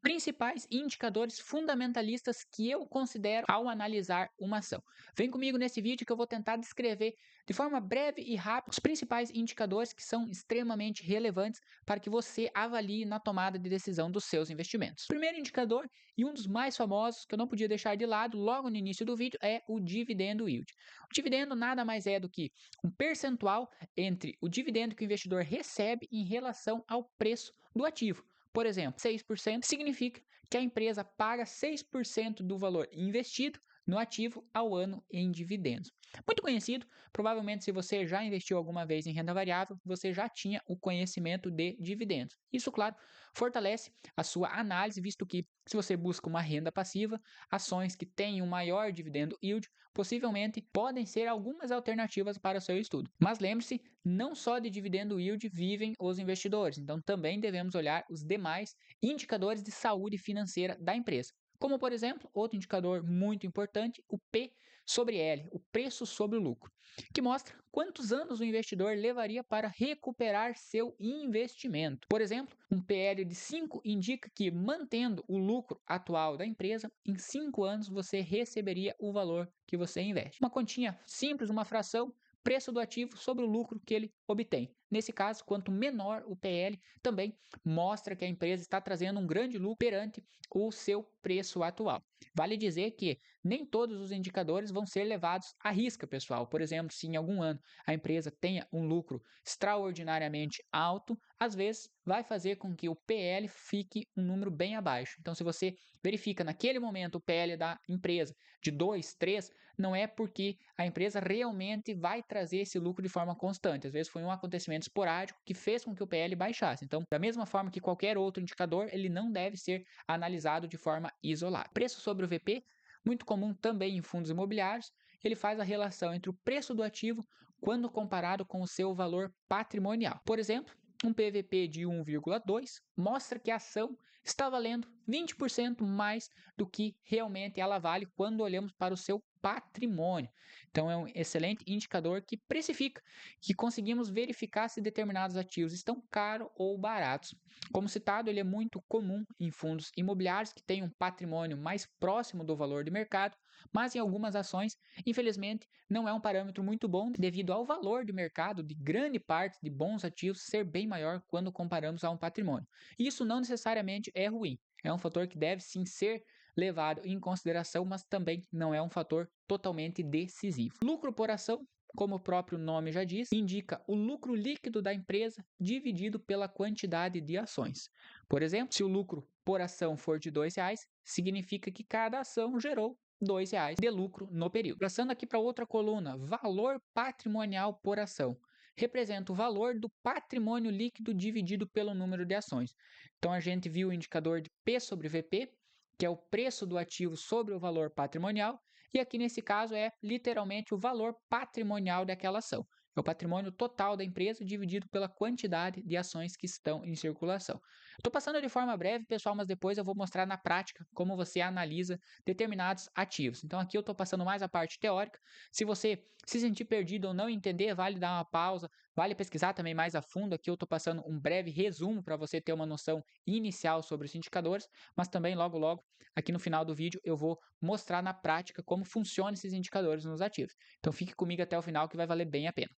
Principais indicadores fundamentalistas que eu considero ao analisar uma ação. Vem comigo nesse vídeo que eu vou tentar descrever de forma breve e rápida os principais indicadores que são extremamente relevantes para que você avalie na tomada de decisão dos seus investimentos. O primeiro indicador e um dos mais famosos que eu não podia deixar de lado logo no início do vídeo é o dividendo yield. O dividendo nada mais é do que um percentual entre o dividendo que o investidor recebe em relação ao preço do ativo. Por exemplo, 6% significa que a empresa paga 6% do valor investido no ativo ao ano em dividendos. Muito conhecido, provavelmente se você já investiu alguma vez em renda variável, você já tinha o conhecimento de dividendos. Isso, claro, fortalece a sua análise, visto que se você busca uma renda passiva, ações que têm um maior dividendo yield possivelmente podem ser algumas alternativas para o seu estudo. Mas lembre-se, não só de dividendo yield vivem os investidores, então também devemos olhar os demais indicadores de saúde financeira da empresa. Como, por exemplo, outro indicador muito importante, o P sobre L, o preço sobre o lucro, que mostra quantos anos o investidor levaria para recuperar seu investimento. Por exemplo, um PL de 5 indica que, mantendo o lucro atual da empresa, em 5 anos você receberia o valor que você investe. Uma continha simples, uma fração, preço do ativo sobre o lucro que ele obtém. Nesse caso, quanto menor o PL, também mostra que a empresa está trazendo um grande lucro perante o seu preço atual. Vale dizer que nem todos os indicadores vão ser levados à risca, pessoal. Por exemplo, se em algum ano a empresa tenha um lucro extraordinariamente alto, às vezes vai fazer com que o PL fique um número bem abaixo. Então, se você verifica naquele momento o PL da empresa de 2, 3, não é porque a empresa realmente vai trazer esse lucro de forma constante. Às vezes foi um acontecimento esporádico que fez com que o PL baixasse. Então, da mesma forma que qualquer outro indicador, ele não deve ser analisado de forma isolada. Preço sobre o VP, muito comum também em fundos imobiliários, ele faz a relação entre o preço do ativo quando comparado com o seu valor patrimonial. Por exemplo, um PVP de 1,2 mostra que a ação está valendo 20% mais do que realmente ela vale quando olhamos para o seu patrimônio. Então é um excelente indicador que precifica, que conseguimos verificar se determinados ativos estão caros ou baratos. Como citado, ele é muito comum em fundos imobiliários que têm um patrimônio mais próximo do valor de mercado, mas em algumas ações, infelizmente, não é um parâmetro muito bom devido ao valor de mercado de grande parte de bons ativos ser bem maior quando comparamos a um patrimônio. Isso não necessariamente é ruim, é um fator que deve sim ser levado em consideração, mas também não é um fator totalmente decisivo. Lucro por ação, como o próprio nome já diz, indica o lucro líquido da empresa dividido pela quantidade de ações. Por exemplo, se o lucro por ação for de R$ 2, significa que cada ação gerou R$ 2 de lucro no período. Passando aqui para outra coluna, valor patrimonial por ação. Representa o valor do patrimônio líquido dividido pelo número de ações. Então a gente viu o indicador de P sobre VP, que é o preço do ativo sobre o valor patrimonial, e aqui nesse caso é literalmente o valor patrimonial daquela ação. É o patrimônio total da empresa dividido pela quantidade de ações que estão em circulação. Estou passando de forma breve, pessoal, mas depois eu vou mostrar na prática como você analisa determinados ativos. Então aqui eu estou passando mais a parte teórica. Se você se sentir perdido ou não entender, vale dar uma pausa, vale pesquisar também mais a fundo. Aqui eu estou passando um breve resumo para você ter uma noção inicial sobre os indicadores, mas também logo aqui no final do vídeo eu vou mostrar na prática como funcionam esses indicadores nos ativos. Então fique comigo até o final que vai valer bem a pena.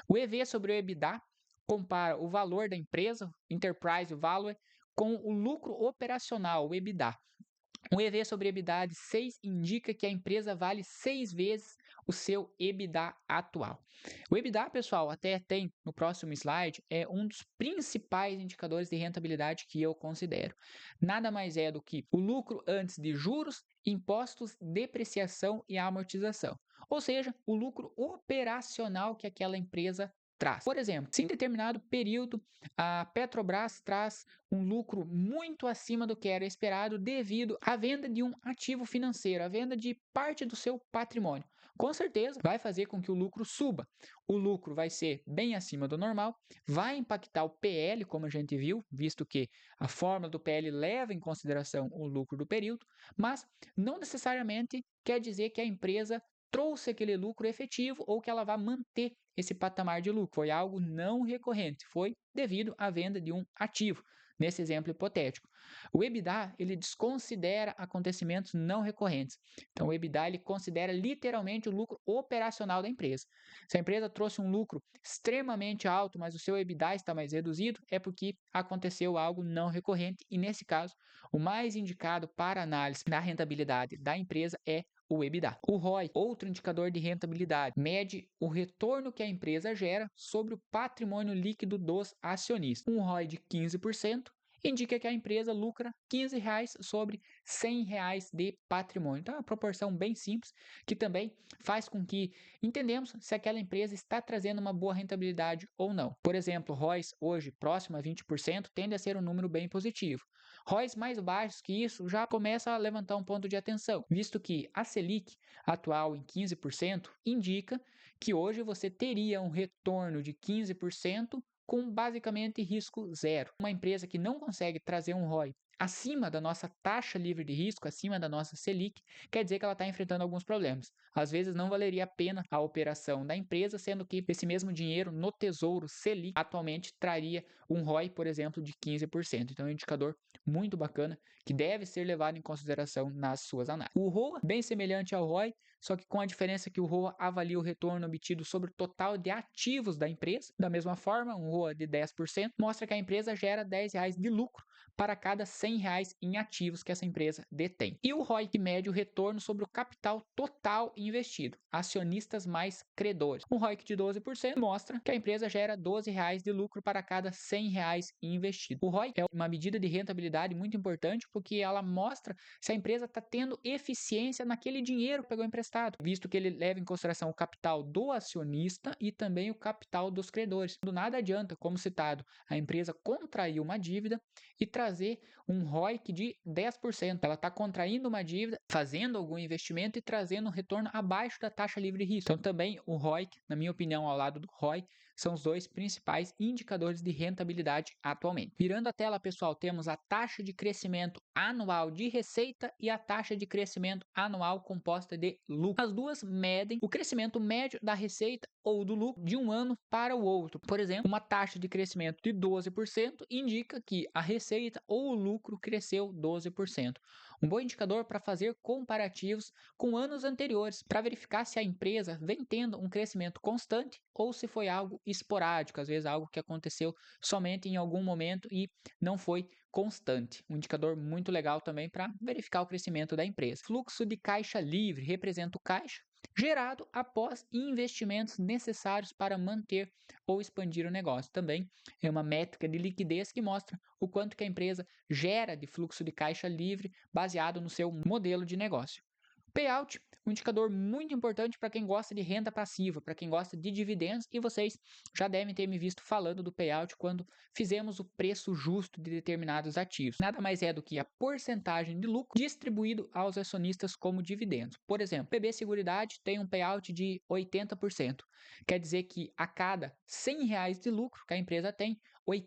O EV sobre o EBITDA compara o valor da empresa, Enterprise Value, com o lucro operacional, o EBITDA. O EV sobre EBITDA de 6 indica que a empresa vale 6 vezes o seu EBITDA atual. O EBITDA, pessoal, até tem no próximo slide, é um dos principais indicadores de rentabilidade que eu considero. Nada mais é do que o lucro antes de juros, impostos, depreciação e amortização. Ou seja, o lucro operacional que aquela empresa traz. Por exemplo, se em determinado período a Petrobras traz um lucro muito acima do que era esperado devido à venda de um ativo financeiro, à venda de parte do seu patrimônio. Com certeza vai fazer com que o lucro suba. O lucro vai ser bem acima do normal, vai impactar o PL, como a gente viu, visto que a fórmula do PL leva em consideração o lucro do período, mas não necessariamente quer dizer que a empresa trouxe aquele lucro efetivo ou que ela vai manter esse patamar de lucro. Foi algo não recorrente, foi devido à venda de um ativo. nesse exemplo hipotético. O EBITDA, ele desconsidera acontecimentos não recorrentes. Então, o EBITDA, ele considera literalmente o lucro operacional da empresa. Se a empresa trouxe um lucro extremamente alto, mas o seu EBITDA está mais reduzido, é porque aconteceu algo não recorrente e, nesse caso, o mais indicado para análise da rentabilidade da empresa é o EBITDA. O ROI, outro indicador de rentabilidade, mede o retorno que a empresa gera sobre o patrimônio líquido dos acionistas. Um ROI de 15% indica que a empresa lucra R$ 15 sobre R$ 100 de patrimônio. Então, é uma proporção bem simples que também faz com que entendemos se aquela empresa está trazendo uma boa rentabilidade ou não. Por exemplo, ROIs hoje próximo a 20% tende a ser um número bem positivo. ROIs mais baixos que isso já começa a levantar um ponto de atenção, visto que a Selic, atual em 15%, indica que hoje você teria um retorno de 15% com basicamente risco zero. Uma empresa que não consegue trazer um ROI acima da nossa taxa livre de risco, acima da nossa Selic, quer dizer que ela está enfrentando alguns problemas. Às vezes não valeria a pena a operação da empresa, sendo que esse mesmo dinheiro no Tesouro Selic atualmente traria um ROI, por exemplo, de 15%. Então é um indicador muito bacana que deve ser levado em consideração nas suas análises. O ROA, bem semelhante ao ROI, só que com a diferença que o ROA avalia o retorno obtido sobre o total de ativos da empresa. Da mesma forma, um ROA de 10% mostra que a empresa gera R$ 10 de lucro para cada R$ 100 em ativos que essa empresa detém. E o ROI, que mede o retorno sobre o capital total investido, acionistas mais credores. Um ROIC de 12% mostra que a empresa gera R$ 12 de lucro para cada R$ 100 investido. O ROI é uma medida de rentabilidade muito importante porque ela mostra se a empresa está tendo eficiência naquele dinheiro que pegou emprestado, visto que ele leva em consideração o capital do acionista e também o capital dos credores. Do nada adianta, como citado, a empresa contrair uma dívida e trazer um ROIC de 10%. Ela está contraindo uma dívida, fazendo algum investimento e trazendo um retorno abaixo da taxa livre de risco. Então também o ROIC, na minha opinião, ao lado do ROI, são os dois principais indicadores de rentabilidade atualmente. Virando a tela, pessoal, temos a taxa de crescimento anual de receita e a taxa de crescimento anual composta de lucro. As duas medem o crescimento médio da receita ou do lucro de um ano para o outro. Por exemplo, uma taxa de crescimento de 12% indica que a receita ou o lucro cresceu 12%. Um bom indicador para fazer comparativos com anos anteriores, para verificar se a empresa vem tendo um crescimento constante ou se foi algo esporádico, às vezes algo que aconteceu somente em algum momento e não foi constante. Um indicador muito legal também para verificar o crescimento da empresa. Fluxo de caixa livre representa o caixa gerado após investimentos necessários para manter ou expandir o negócio. Também é uma métrica de liquidez que mostra o quanto que a empresa gera de fluxo de caixa livre baseado no seu modelo de negócio. Payout, um indicador muito importante para quem gosta de renda passiva, para quem gosta de dividendos, e vocês já devem ter me visto falando do payout quando fizemos o preço justo de determinados ativos. Nada mais é do que a porcentagem de lucro distribuído aos acionistas como dividendos. Por exemplo, BB Seguridade tem um payout de 80%. Quer dizer que a cada R$ 100 de lucro que a empresa tem, R$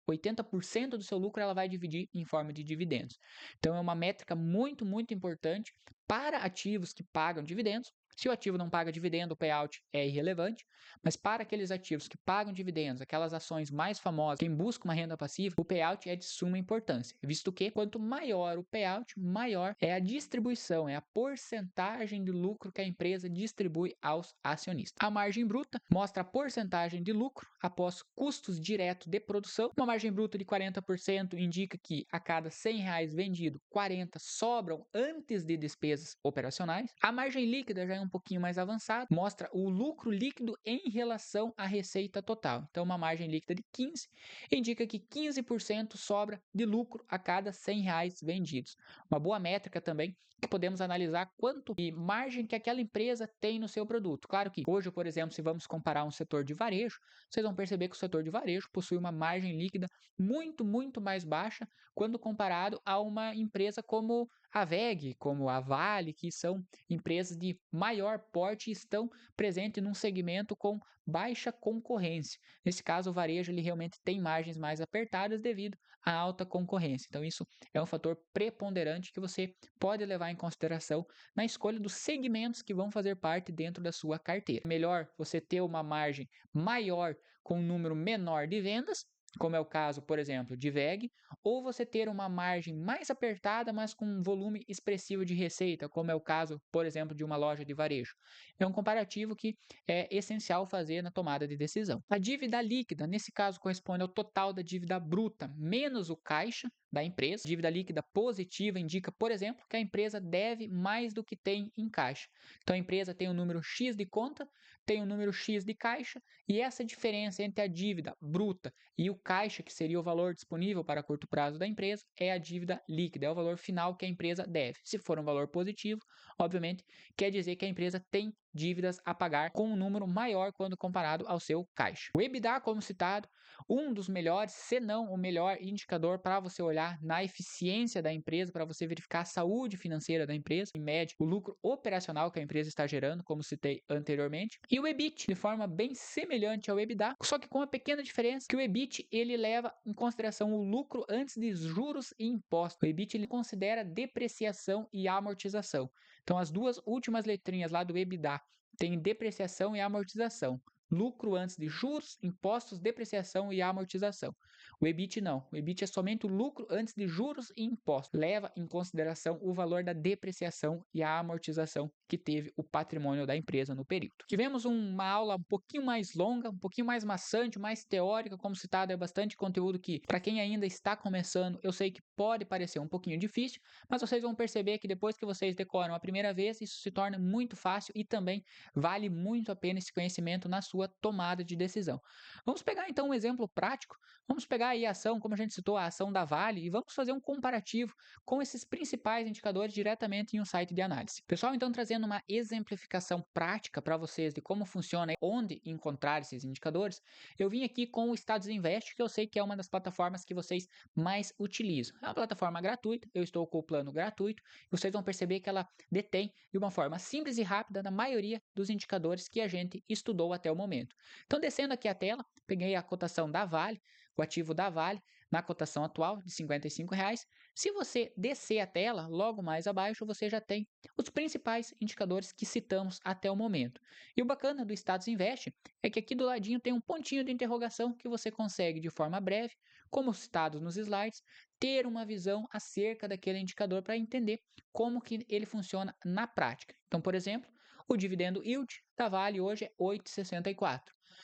80% do seu lucro ela vai dividir em forma de dividendos. Então é uma métrica muito, muito importante para ativos que pagam dividendos. Se o ativo não paga dividendo, o payout é irrelevante, mas para aqueles ativos que pagam dividendos, aquelas ações mais famosas, quem busca uma renda passiva, o payout é de suma importância, visto que quanto maior o payout, maior é a distribuição, é a porcentagem de lucro que a empresa distribui aos acionistas. A margem bruta mostra a porcentagem de lucro após custos diretos de produção. Uma margem bruta de 40% indica que a cada R$ 100 vendido, 40 sobram antes de despesas operacionais. A margem líquida já é um pouquinho mais avançada, mostra o lucro líquido em relação à receita total. Então, uma margem líquida de 15 indica que 15% sobra de lucro a cada R$ 100 vendidos. Uma boa métrica também que podemos analisar quanto de margem que aquela empresa tem no seu produto. Claro que hoje, por exemplo, se vamos comparar um setor de varejo, vocês vão perceber que o setor de varejo possui uma margem líquida muito, muito mais baixa quando comparado a uma empresa como a WEG, como a Vale, que são empresas de maior porte e estão presentes num segmento com baixa concorrência. Nesse caso, o varejo ele realmente tem margens mais apertadas devido à alta concorrência. Então, isso é um fator preponderante que você pode levar em consideração na escolha dos segmentos que vão fazer parte dentro da sua carteira. Melhor você ter uma margem maior com um número menor de vendas como é o caso, por exemplo, de WEG, ou você ter uma margem mais apertada, mas com um volume expressivo de receita, como é o caso, por exemplo, de uma loja de varejo. É um comparativo que é essencial fazer na tomada de decisão. A dívida líquida, nesse caso, corresponde ao total da dívida bruta menos o caixa da empresa. Dívida líquida positiva indica, por exemplo, que a empresa deve mais do que tem em caixa. Então a empresa tem um número X de conta, tem um número X de caixa, e essa diferença entre a dívida bruta e o caixa, que seria o valor disponível para curto prazo da empresa, é a dívida líquida, é o valor final que a empresa deve. Se for um valor positivo, obviamente, quer dizer que a empresa tem dívidas a pagar com um número maior quando comparado ao seu caixa. O EBITDA, como citado, um dos melhores, se não o melhor indicador para você olhar na eficiência da empresa, para você verificar a saúde financeira da empresa, em média, o lucro operacional que a empresa está gerando, como citei anteriormente, e o EBIT, de forma bem semelhante ao EBITDA, só que com uma pequena diferença, que o EBIT ele leva em consideração o lucro antes de juros e impostos. O EBIT ele considera depreciação e amortização. Então, as duas últimas letrinhas lá do EBITDA tem depreciação e amortização. Lucro antes de juros, impostos, depreciação e amortização. O EBIT não. O EBIT é somente o lucro antes de juros e impostos. Leva em consideração o valor da depreciação e a amortização que teve o patrimônio da empresa no período. Tivemos uma aula um pouquinho mais longa, um pouquinho mais maçante, mais teórica, como citado, é bastante conteúdo que, para quem ainda está começando, eu sei que pode parecer um pouquinho difícil, mas vocês vão perceber que depois que vocês decoram a primeira vez, isso se torna muito fácil e também vale muito a pena esse conhecimento na sua tomada de decisão. Vamos pegar então um exemplo prático, vamos pegar aí a ação, como a gente citou, a ação da Vale, e vamos fazer um comparativo com esses principais indicadores diretamente em um site de análise. Pessoal, então trazendo uma exemplificação prática para vocês de como funciona e onde encontrar esses indicadores, eu vim aqui com o Status Invest, que eu sei que é uma das plataformas que vocês mais utilizam. É uma plataforma gratuita, eu estou com o plano gratuito, e vocês vão perceber que ela detém de uma forma simples e rápida na maioria dos indicadores que a gente estudou até o momento. Então, descendo aqui a tela, peguei a cotação da Vale, o ativo da Vale, na cotação atual de R$ 55,00. Se você descer a tela, logo mais abaixo, você já tem os principais indicadores que citamos até o momento. E o bacana do Status Invest é que aqui do ladinho tem um pontinho de interrogação que você consegue, de forma breve, como citado nos slides, ter uma visão acerca daquele indicador para entender como que ele funciona na prática. Então, por exemplo, o dividendo yield da Vale hoje é 8,64.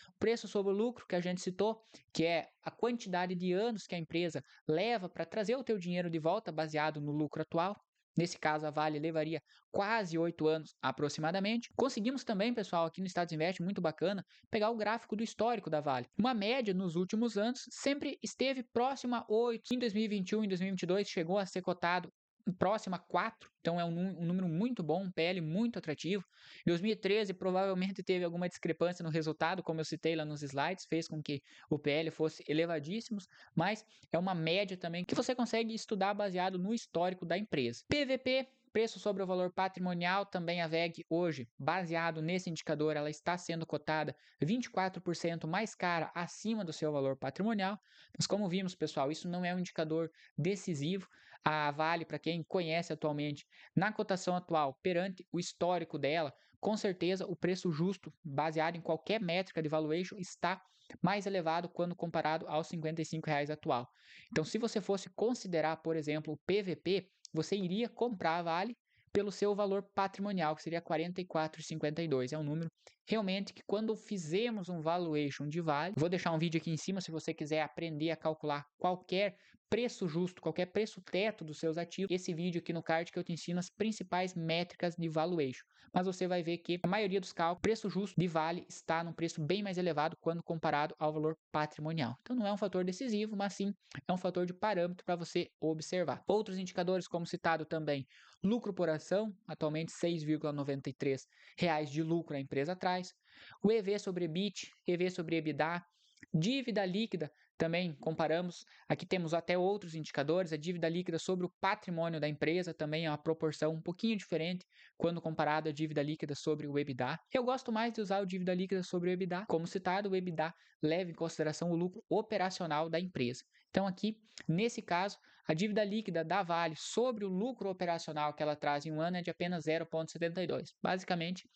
O preço sobre o lucro que a gente citou, que é a quantidade de anos que a empresa leva para trazer o teu dinheiro de volta baseado no lucro atual. Nesse caso, a Vale levaria quase 8 anos aproximadamente. Conseguimos também, pessoal, aqui no Status Invest, muito bacana, pegar o gráfico do histórico da Vale. Uma média nos últimos anos sempre esteve próxima a 8. Em 2021 e 2022 chegou a ser cotado próximo a 4, então é um número muito bom, um PL muito atrativo. Em 2013 provavelmente teve alguma discrepância no resultado, como eu citei lá nos slides, fez com que o PL fosse elevadíssimos, mas é uma média também que você consegue estudar baseado no histórico da empresa. PVP, preço sobre o valor patrimonial, também a WEG hoje, baseado nesse indicador, ela está sendo cotada 24% mais cara acima do seu valor patrimonial. Mas como vimos, pessoal, isso não é um indicador decisivo. A Vale, para quem conhece atualmente, na cotação atual, perante o histórico dela, com certeza o preço justo, baseado em qualquer métrica de valuation, está mais elevado quando comparado aos R$ 55,00 atual. Então, se você fosse considerar, por exemplo, o PVP, você iria comprar a Vale pelo seu valor patrimonial, que seria R$ 44,52. É um número realmente que quando fizemos um valuation de Vale, vou deixar um vídeo aqui em cima se você quiser aprender a calcular qualquer preço justo, qualquer preço teto dos seus ativos. Esse vídeo aqui no card que eu te ensino as principais métricas de valuation. Mas você vai ver que a maioria dos cálculos, o preço justo de Vale está num preço bem mais elevado quando comparado ao valor patrimonial. Então não é um fator decisivo, mas sim é um fator de parâmetro para você observar. Outros indicadores, como citado também, lucro por ação, atualmente R$ 6,93 de lucro a empresa traz. O EV sobre EBIT, EV sobre EBITDA, dívida líquida, também comparamos, aqui temos até outros indicadores, a dívida líquida sobre o patrimônio da empresa também é uma proporção um pouquinho diferente quando comparado à dívida líquida sobre o EBITDA. Eu gosto mais de usar o dívida líquida sobre o EBITDA, como citado, o EBITDA leva em consideração o lucro operacional da empresa. Então aqui, nesse caso, a dívida líquida da Vale sobre o lucro operacional que ela traz em um ano é de apenas 0,72. Basicamente,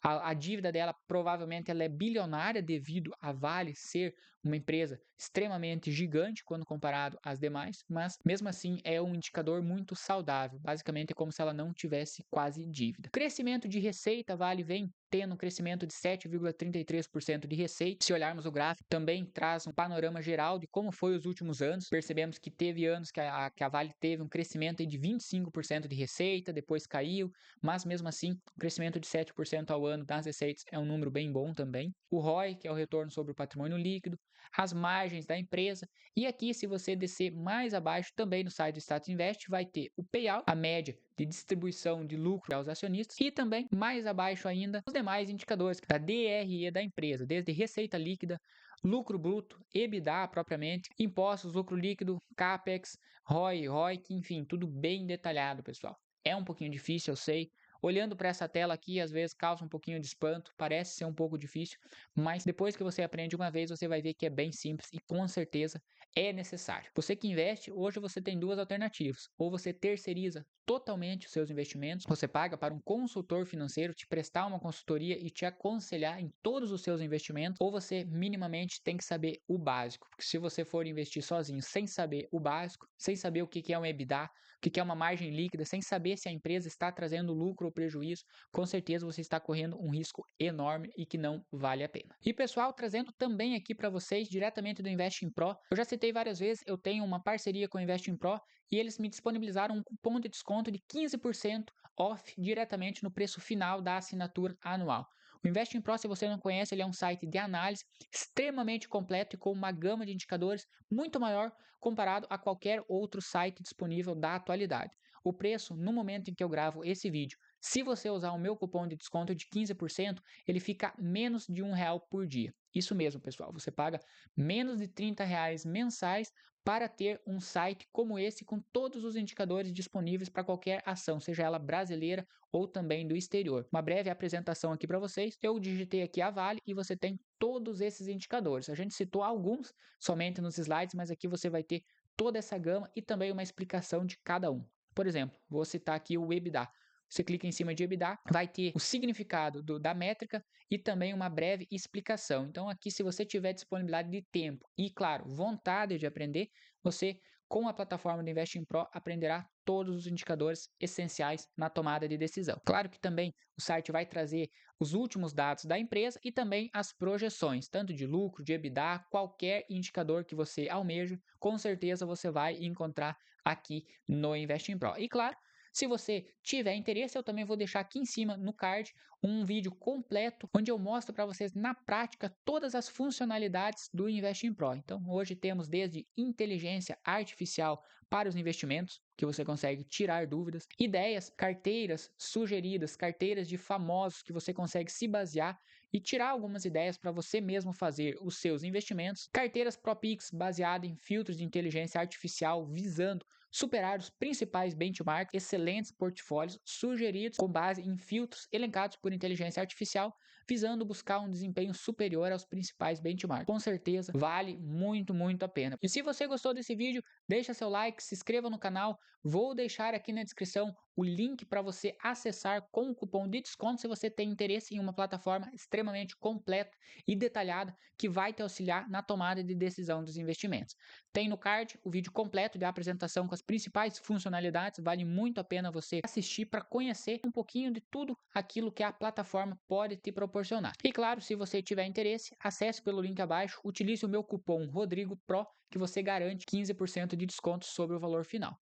a dívida dela provavelmente ela é bilionária devido a Vale ser uma empresa extremamente gigante quando comparado às demais, mas mesmo assim é um indicador muito saudável. Basicamente é como se ela não tivesse quase dívida. Crescimento de receita, Vale vem tendo um crescimento de 7,33% de receita. Se olharmos o gráfico, também traz um panorama geral de como foi os últimos anos. Percebemos que teve anos que a Vale teve um crescimento de 25% de receita, depois caiu, mas mesmo assim, o crescimento de 7% ao ano das receitas é um número bem bom também. O ROI, que é o retorno sobre o patrimônio líquido, as margens da empresa, e aqui se você descer mais abaixo, também no site do Status Invest, vai ter o payout, a média de distribuição de lucro aos acionistas, e também mais abaixo ainda os demais indicadores da DRE da empresa, desde receita líquida, lucro bruto, EBITDA propriamente, impostos, lucro líquido, CAPEX, ROI, ROIC, enfim, tudo bem detalhado, pessoal. É um pouquinho difícil, eu sei. Olhando para essa tela aqui, às vezes causa um pouquinho de espanto, parece ser um pouco difícil, mas depois que você aprende uma vez, você vai ver que é bem simples e com certeza é necessário. Você que investe, hoje você tem duas alternativas. Ou você terceiriza totalmente os seus investimentos, você paga para um consultor financeiro te prestar uma consultoria e te aconselhar em todos os seus investimentos, ou você minimamente tem que saber o básico, porque se você for investir sozinho sem saber o básico, sem saber o que é um EBITDA, o que é uma margem líquida, sem saber se a empresa está trazendo lucro ou prejuízo, com certeza você está correndo um risco enorme e que não vale a pena. E pessoal, trazendo também aqui para vocês, diretamente do Investing Pro, eu já citei várias vezes, eu tenho uma parceria com o Investing Pro e eles me disponibilizaram um cupom de desconto de 15% off diretamente no preço final da assinatura anual. O Investing Pro, se você não conhece, ele é um site de análise extremamente completo e com uma gama de indicadores muito maior comparado a qualquer outro site disponível da atualidade. O preço, no momento em que eu gravo esse vídeo, se você usar o meu cupom de desconto de 15%, ele fica menos de R$ 1 por dia. Isso mesmo, pessoal, você paga menos de R$ 30 mensais para ter um site como esse com todos os indicadores disponíveis para qualquer ação, seja ela brasileira ou também do exterior. Uma breve apresentação aqui para vocês. Eu digitei aqui a Vale e você tem todos esses indicadores. A gente citou alguns somente nos slides, mas aqui você vai ter toda essa gama e também uma explicação de cada um. Por exemplo, vou citar aqui o EBITDA. Você clica em cima de EBITDA, vai ter o significado da métrica e também uma breve explicação. Então aqui, se você tiver disponibilidade de tempo e, claro, vontade de aprender, você, com a plataforma do Investing Pro, aprenderá todos os indicadores essenciais na tomada de decisão. Claro que também o site vai trazer os últimos dados da empresa e também as projeções, tanto de lucro, de EBITDA, qualquer indicador que você almeja, com certeza você vai encontrar aqui no Investing Pro. E claro, se você tiver interesse, eu também vou deixar aqui em cima no card um vídeo completo onde eu mostro para vocês na prática todas as funcionalidades do Investing Pro. Então, hoje temos desde inteligência artificial para os investimentos, que você consegue tirar dúvidas, ideias, carteiras sugeridas, carteiras de famosos que você consegue se basear e tirar algumas ideias para você mesmo fazer os seus investimentos, carteiras ProPix baseadas em filtros de inteligência artificial visando superar os principais benchmarks, excelentes portfólios sugeridos com base em filtros elencados por inteligência artificial, visando buscar um desempenho superior aos principais benchmarks. Com certeza, vale muito, muito a pena. E se você gostou desse vídeo, deixa seu like, se inscreva no canal, vou deixar aqui na descrição o link para você acessar com o cupom de desconto se você tem interesse em uma plataforma extremamente completa e detalhada que vai te auxiliar na tomada de decisão dos investimentos. Tem no card o vídeo completo de apresentação com as principais funcionalidades, vale muito a pena você assistir para conhecer um pouquinho de tudo aquilo que a plataforma pode te proporcionar. E claro, se você tiver interesse, acesse pelo link abaixo, utilize o meu cupom RodrigoPro que você garante 15% de desconto sobre o valor final.